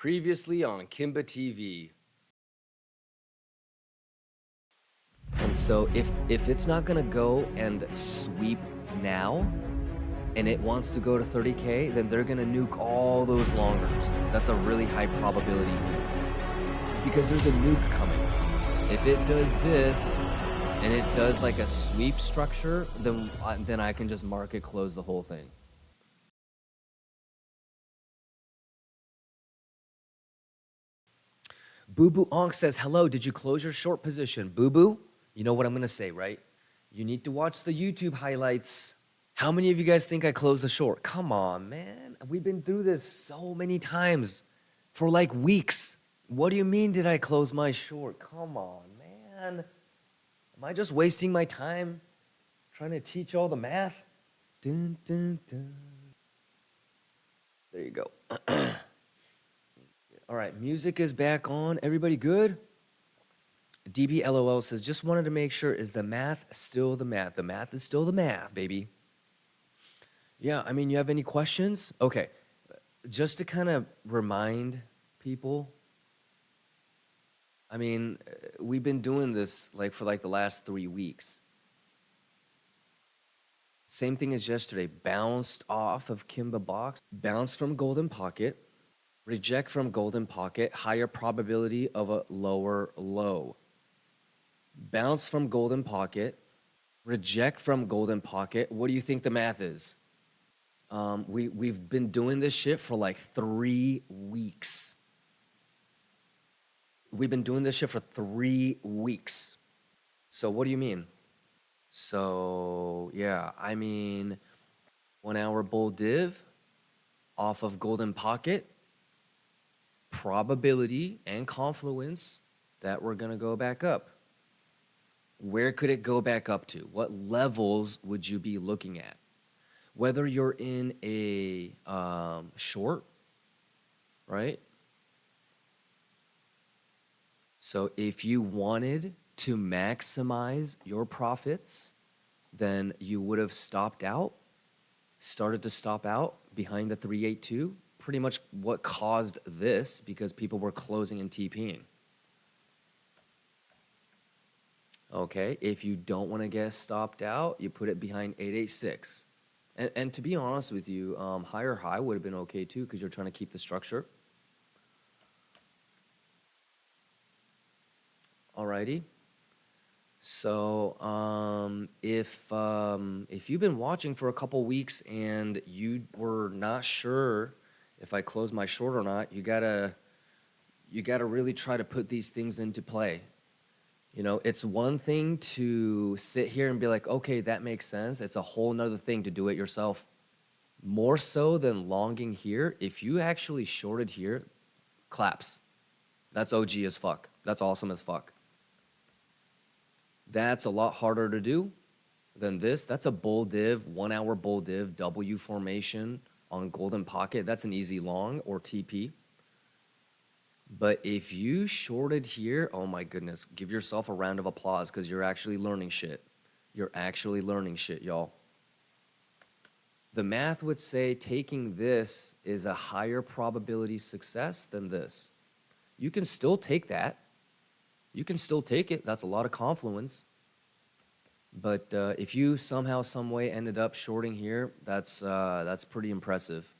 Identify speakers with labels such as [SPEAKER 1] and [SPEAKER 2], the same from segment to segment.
[SPEAKER 1] Previously on Kimba TV. And so if it's not gonna go and sweep now, and it wants to go to 30K, then they're gonna nuke all those longers. That's a really high probability move because there's a nuke coming. If it does this and it does like a sweep structure, then I can just market close the whole thing. Boo Boo Onk says, hello, did you close your short position? Boo Boo, you know what I'm gonna say, right? You need to watch the YouTube highlights. How many of you guys think I closed the short? Come on, man. We've been through this so many times for like weeks. What do you mean did I close my short? Come on, man. Am I just wasting my time trying to teach all the math? Dun, dun, dun. There you go. All right, music is back on. Everybody good? DBLOL says, just wanted to make sure, is the math still the math? The math is still the math, baby. Yeah, I mean, you have any questions? Okay, just to kind of remind people, I mean, we've been doing this for the last 3 weeks. Same thing as yesterday, bounced off of Kimba box, bounced from golden pocket, reject from golden pocket, higher probability of a lower low. Bounce from golden pocket, reject from golden pocket. What do you think the math is? We've been doing this shit for like 3 weeks. We've been doing this shit for 3 weeks. So what do you mean? So yeah, I mean, 1 hour bull div off of golden pocket, probability and confluence that we're gonna go back up. Where could it go back up to? What levels would you be looking at? Whether you're in a short, right? So if you wanted to maximize your profits, then you would have stopped out, started to stop out behind the 382. Pretty much what caused this, because people were closing and TPing. Okay, if you don't want to get stopped out, you put it behind 886. And to be honest with you, higher high would have been okay too, because you're trying to keep the structure. Alrighty. So if you've been watching for a couple weeks and you were not sure if I closed my short or not, you gotta really try to put these things into play. You know, it's one thing to sit here and be like, okay, that makes sense. It's a whole nother thing to do it yourself. More so than longing here, if you actually shorted here, claps. That's OG as fuck. That's awesome as fuck. That's a lot harder to do than this. That's a bull div, 1 hour bull div, W formation on golden pocket. That's an easy long or TP. But if you shorted here, oh my goodness, give yourself a round of applause because you're actually learning shit. You're actually learning shit, y'all. The math would say taking this is a higher probability success than this. You can still take that. You can still take it. That's a lot of confluence. But if you somehow, some way ended up shorting here, that's pretty impressive.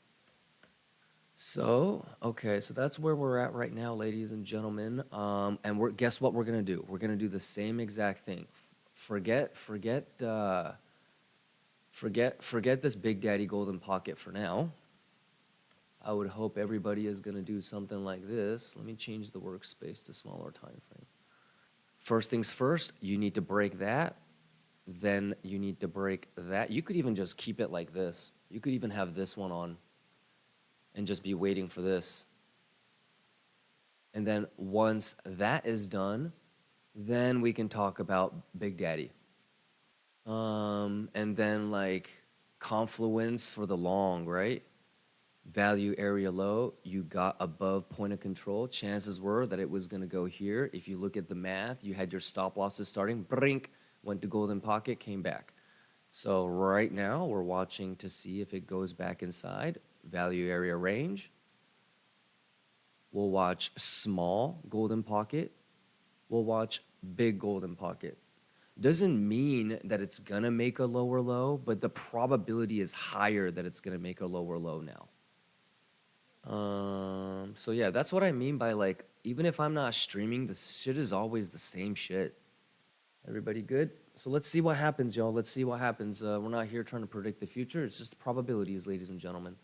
[SPEAKER 1] So, okay, so that's where we're at right now, ladies and gentlemen. And guess what we're gonna do? We're gonna do the same exact thing. Forget this Big Daddy Golden Pocket for now. I would hope everybody is gonna do something like this. Let me change the workspace to smaller time frame. First things first, you need to break that. Then you need to break that. You could even just keep it like this. You could even have this one on and just be waiting for this. And then once that is done, then we can talk about Big Daddy. And then like confluence for the long, right? Value area low, you got above point of control. Chances were that it was gonna go here. If you look at the math, you had your stop losses starting, brink, went to golden pocket, came back. So right now we're watching to see if it goes back inside. Value area range. we'll watch small golden pocket, we'll watch big golden pocket. Doesn't mean that it's gonna make a lower low, but the probability is higher that it's gonna make a lower low now. So yeah, that's what I mean by like, even if I'm not streaming, the shit is always the same shit. Everybody good? So let's see what happens, y'all. Let's see what happens. We're not here trying to predict the future. It's just probabilities, ladies and gentlemen.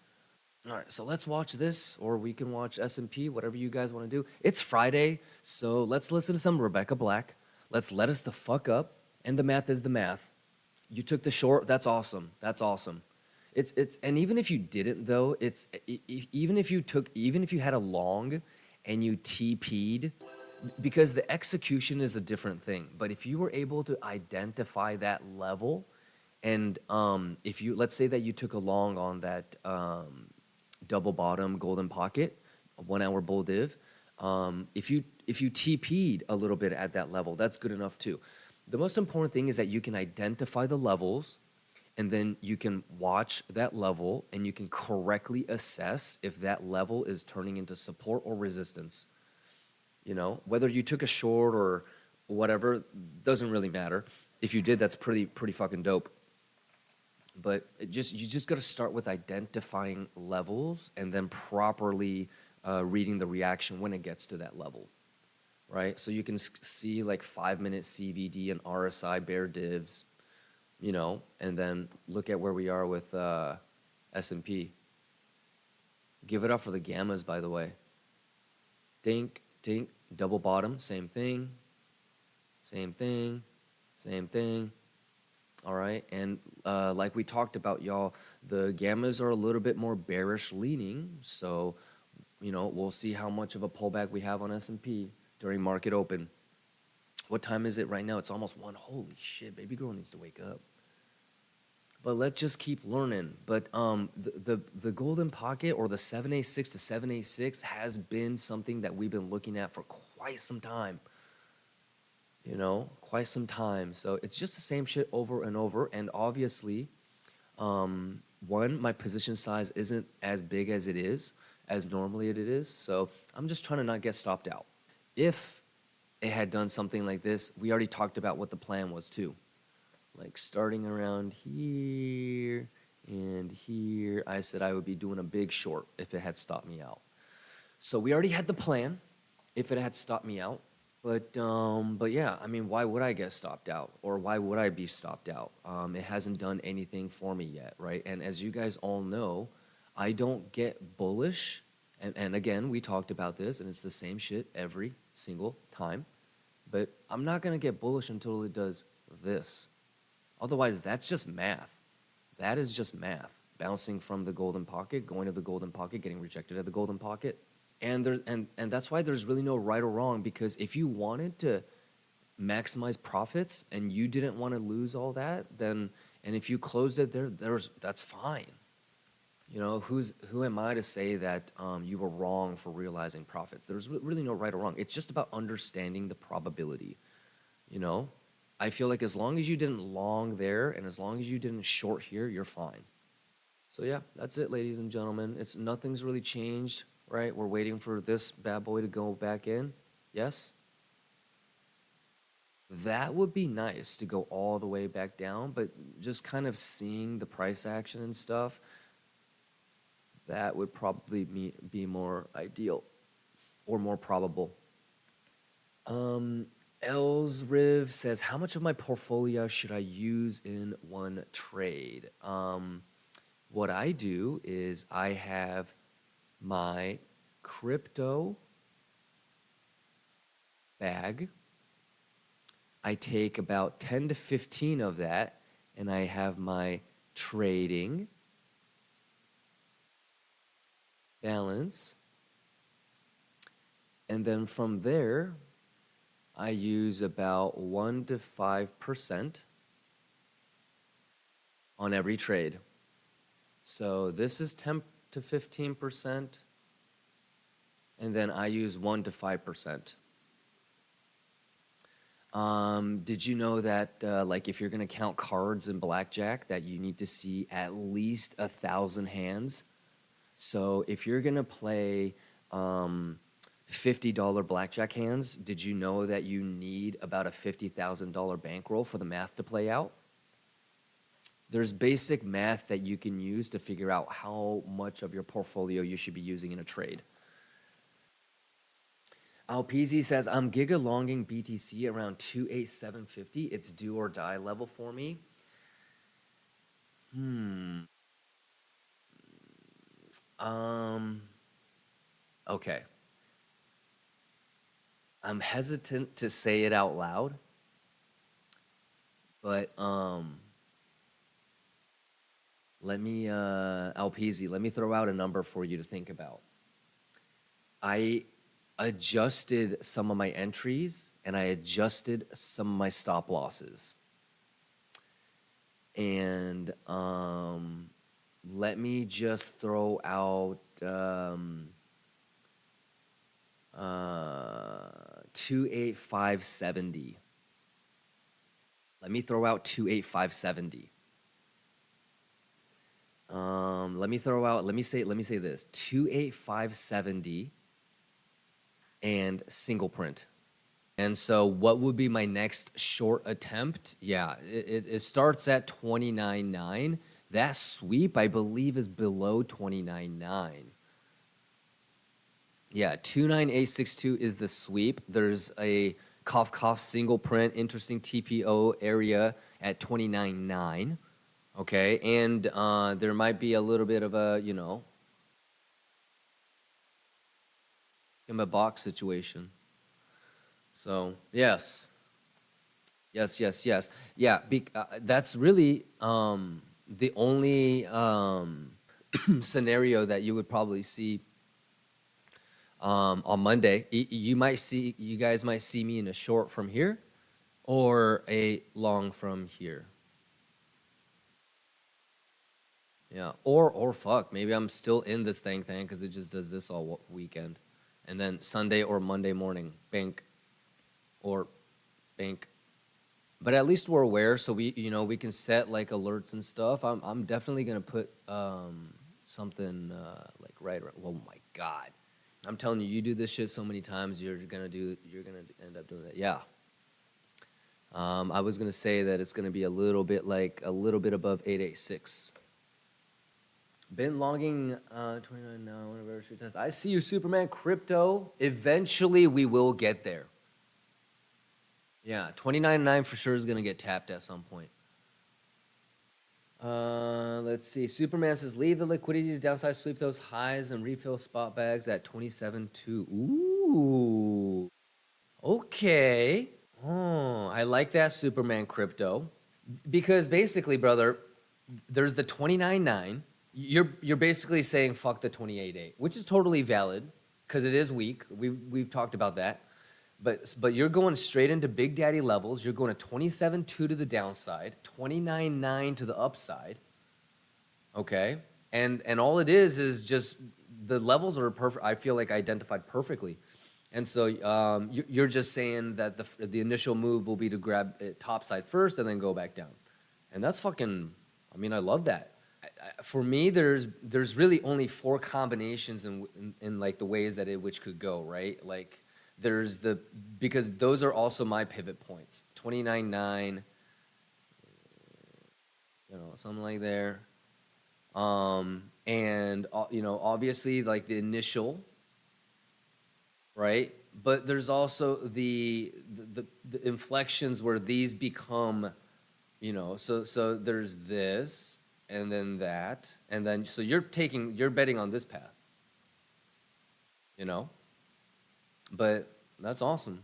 [SPEAKER 1] All right, so let's watch this, or we can watch S&P, whatever you guys want to do. It's Friday, so let's listen to some Rebecca Black. Let's let us the fuck up, and the math is the math. You took the short. That's awesome. That's awesome. It's and even if you didn't though, even if you had a long and you TP'd, because the execution is a different thing. But if you were able to identify that level, and if you, let's say that you took a long on that double bottom golden pocket, a 1 hour bull div, if you TP'd a little bit at that level, that's good enough too. The most important thing is that you can identify the levels, and then you can watch that level and you can correctly assess if that level is turning into support or resistance. You know, whether you took a short or whatever doesn't really matter. If you did, that's pretty fucking dope. But you just got to start with identifying levels and then properly reading the reaction when it gets to that level, right? So you can see like 5-minute CVD and RSI bear divs, you know, and then look at where we are with S&P. Give it up for the gammas, by the way. Dink, dink, double bottom, same thing, same thing, same thing. All right, and like we talked about, y'all, the gammas are a little bit more bearish leaning, so, you know, we'll see how much of a pullback we have on S&P during market open. What time is it right now? It's almost 1. Holy shit, baby girl needs to wake up. But let's just keep learning. But the golden pocket, or the 786 to 786, has been something that we've been looking at for quite some time. You know, quite some time. So it's just the same shit over and over. And obviously, one, my position size isn't as big as it is, as normally it is. So I'm just trying to not get stopped out. If it had done something like this, we already talked about what the plan was too. Like starting around here and here, I said I would be doing a big short if it had stopped me out. So we already had the plan if it had stopped me out. But yeah, I mean, why would I get stopped out? Or why would I be stopped out? It hasn't done anything for me yet, right? And as you guys all know, I don't get bullish. And again, we talked about this, and it's the same shit every single time. But I'm not going to get bullish until it does this. Otherwise, that's just math. That is just math. Bouncing from the golden pocket, going to the golden pocket, getting rejected at the golden pocket. And that's why there's really no right or wrong, because if you wanted to maximize profits and you didn't want to lose all that, then, and if you closed it there, that's fine. You know, who am I to say that you were wrong for realizing profits? There's really no right or wrong. It's just about understanding the probability, you know? I feel like as long as you didn't long there and as long as you didn't short here, you're fine. So yeah, that's it, ladies and gentlemen. Nothing's really changed, right? We're waiting for this bad boy to go back in. Yes? That would be nice to go all the way back down, but just kind of seeing the price action and stuff, that would probably be more ideal or more probable. Elsriv says, how much of my portfolio should I use in one trade? What I do is I have my crypto bag. I take about 10 to 15 of that, and I have my trading balance. And then from there, I use about 1 to 5% on every trade. So this is 10 to 15%, and then I use 1 to 5%. Did you know that like if you're gonna count cards in blackjack, that you need to see at least 1,000 hands? So if you're gonna play $50 blackjack hands, did you know that you need about a $50,000 bankroll for the math to play out? There's basic math that you can use to figure out how much of your portfolio you should be using in a trade. Alpezy says, I'm giga longing BTC around 28750. It's do or die level for me. Okay. I'm hesitant to say it out loud, but Alpezy, let me throw out a number for you to think about. I adjusted some of my entries and I adjusted some of my stop losses. And let me just throw out 28570. Let me throw out 28570. Let me say this, 28570 and single print. And so what would be my next short attempt? Yeah, it starts at 29.9. That sweep, I believe, is below 29.9. Yeah, 29862 is the sweep. There's a cough single print, interesting TPO area at 29.9. Okay, and there might be a little bit of a, Kimba box situation. So, yes. Yeah, that's really the only scenario that you would probably see on Monday. You guys might see me in a short from here or a long from here. Yeah, or fuck, maybe I'm still in this thing because it just does this all weekend. And then Sunday or Monday morning, bank or bank. But at least we're aware, so we can set like alerts and stuff. I'm definitely gonna put something like right. Oh my God, I'm telling you, you do this shit so many times, you're gonna end up doing that. Yeah. I was gonna say that it's gonna be a little bit above 886. Been logging 29 now. Whatever should test. I see you, Superman Crypto. Eventually, we will get there. Yeah, 29.9 for sure is gonna get tapped at some point. Let's see. Superman says, leave the liquidity to downside, sweep those highs, and refill spot bags at 27.2. Ooh. Okay. Oh, I like that, Superman Crypto. Because basically, brother, there's the 29.9. You're basically saying fuck the 28.8, which is totally valid because it is weak. We've talked about that. But you're going straight into Big Daddy levels. You're going to 27.2 to the downside, 29.9 to the upside. Okay? And all it is just the levels are perfect. I feel like identified perfectly. And so you're just saying that the initial move will be to grab it topside first and then go back down. And that's fucking, I love that. For me, there's really only 4 combinations in like the ways that which could go, right? Like there's because those are also my pivot points. 29.9, something like there. And obviously like the initial, right? But there's also the inflections where these become, so there's this and then that, and then so you're betting on this path, but that's awesome.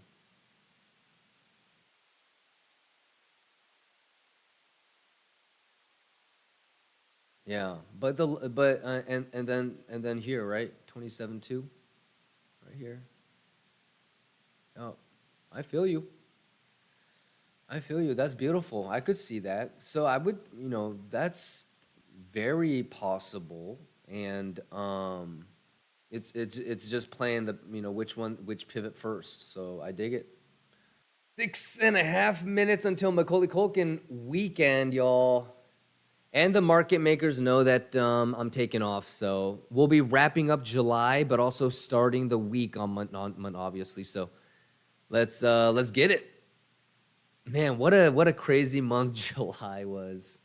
[SPEAKER 1] Yeah, and then here, right, 27.2, right here. Oh, I feel you. That's beautiful. I could see that. So I would, that's very possible, and it's just playing the which pivot first. So I dig it. 6.5 minutes until Macaulay Culkin weekend, y'all. And the market makers know that I'm taking off. So we'll be wrapping up July, but also starting the week on month, obviously. So let's get it. Man, what a crazy month July was.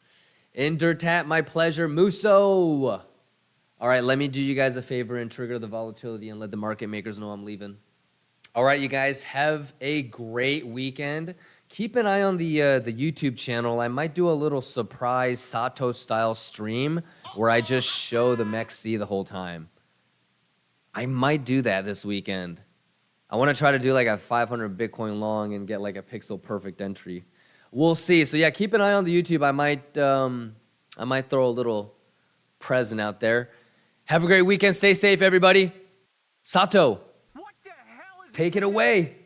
[SPEAKER 1] Indertat, my pleasure. Muso. All right, let me do you guys a favor and trigger the volatility and let the market makers know I'm leaving. All right, you guys, have a great weekend. Keep an eye on the YouTube channel. I might do a little surprise Sato-style stream where I just show the MEXC the whole time. I might do that this weekend. I want to try to do like a 500 Bitcoin long and get like a pixel perfect entry. We'll see. So yeah, keep an eye on the YouTube. I might throw a little present out there. Have a great weekend. Stay safe, everybody. Sato, take it away.